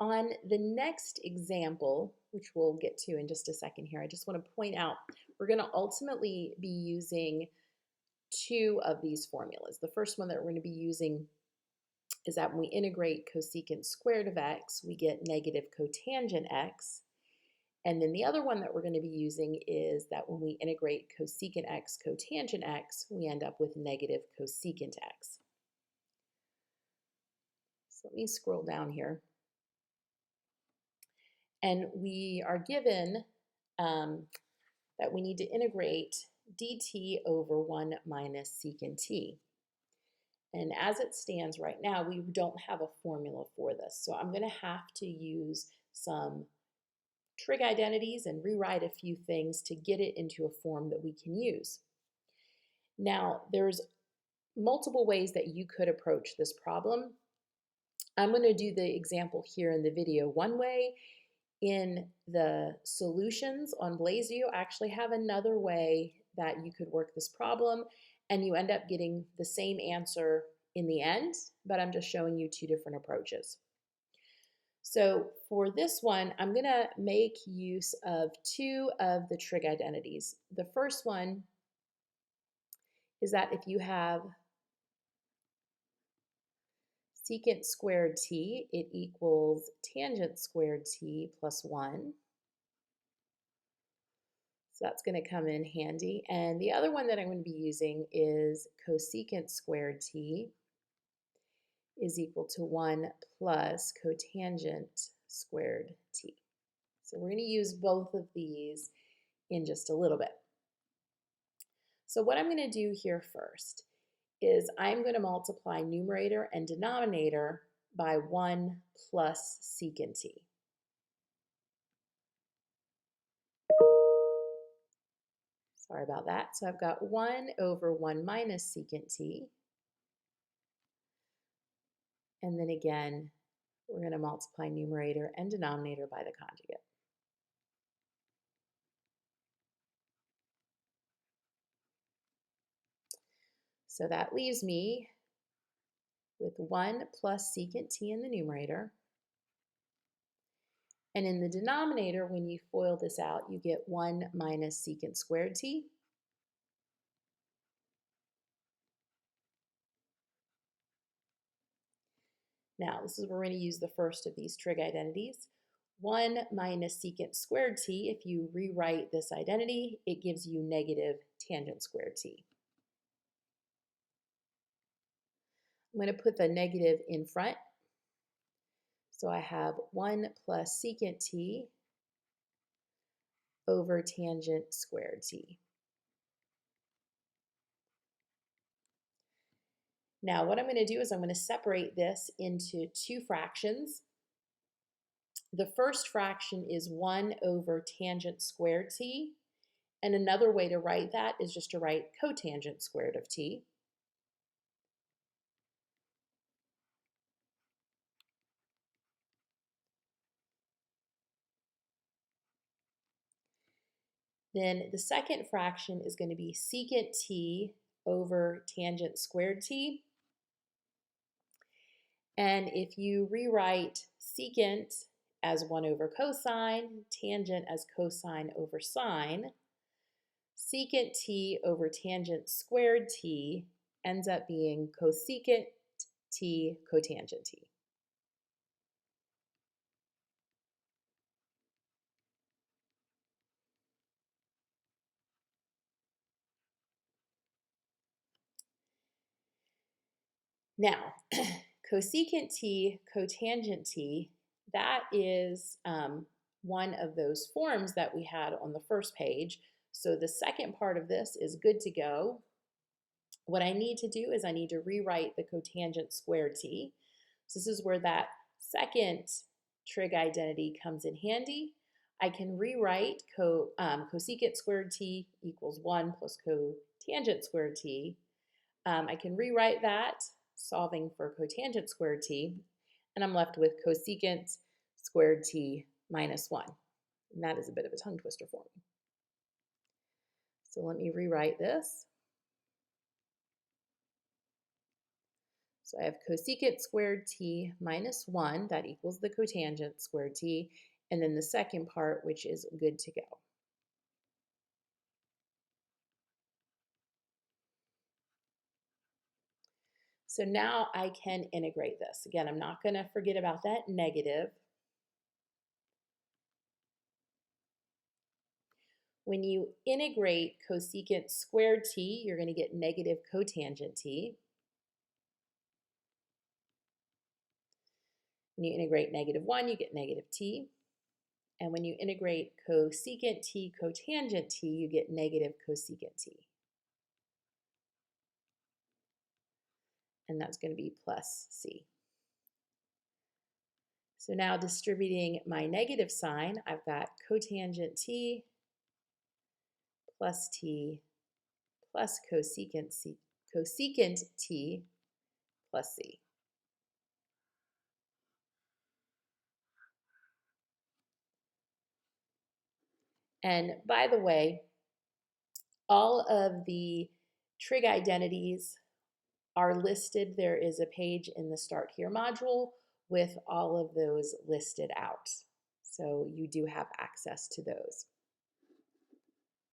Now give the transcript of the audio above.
On the next example, which we'll get to in just a second here, I just want to point out we're going to ultimately be using two of these formulas. The first one that we're going to be using is that when we integrate cosecant squared of x, we get negative cotangent x. And then the other one that we're going to be using is that when we integrate cosecant x cotangent x, we end up with negative cosecant x. So let me scroll down here. And we are given that we need to integrate dt over 1 minus secant t. And as it stands right now, we don't have a formula for this. So I'm going to have to use some trig identities and rewrite a few things to get it into a form that we can use. Now, there's multiple ways that you could approach this problem. I'm going to do the example here in the video one way. In the solutions on Blaze View, I actually have another way that you could work this problem, and you end up getting the same answer in the end, but I'm just showing you two different approaches. So for this one, I'm going to make use of two of the trig identities. The first one is that if you have secant squared t, it equals tangent squared t plus 1. So that's going to come in handy. And the other one that I'm going to be using is cosecant squared t is equal to 1 plus cotangent squared t. So we're going to use both of these in just a little bit. So what I'm going to do here first is I'm going to multiply numerator and denominator by 1 plus secant t. Sorry about that. So I've got 1 over 1 minus secant t. And then again, we're going to multiply numerator and denominator by the conjugate. So that leaves me with 1 plus secant t in the numerator. And in the denominator, when you FOIL this out, you get 1 minus secant squared t. Now, this is where we're going to use the first of these trig identities. 1 minus secant squared t, if you rewrite this identity, it gives you negative tangent squared t. I'm going to put the negative in front. So I have 1 plus secant t over tangent squared t. Now what I'm going to do is I'm going to separate this into two fractions. The first fraction is 1 over tangent squared t, and another way to write that is just to write cotangent squared of t. Then the second fraction is going to be secant t over tangent squared t. And if you rewrite secant as 1 over cosine, tangent as cosine over sine, secant t over tangent squared t ends up being cosecant t cotangent t. Now, cosecant t cotangent t, that is one of those forms that we had on the first page. So the second part of this is good to go. What I need to do is I need to rewrite the cotangent squared t. So this is where that second trig identity comes in handy. I can rewrite cosecant squared t equals 1 plus cotangent squared t. I can rewrite that solving for cotangent squared t, and I'm left with cosecant squared t minus 1. And that is a bit of a tongue twister for me. So let me rewrite this. So I have cosecant squared t minus 1, that equals the cotangent squared t, and then the second part, which is good to go. So now I can integrate this. Again, I'm not going to forget about that negative. When you integrate cosecant squared t, you're going to get negative cotangent t. When you integrate negative 1, you get negative t. And when you integrate cosecant t cotangent t, you get negative cosecant t. And that's going to be plus c. So now distributing my negative sign, I've got cotangent t plus t plus cosecant t plus c. And by the way, all of the trig identities are listed. There is a page in the Start Here module with all of those listed out. So you do have access to those.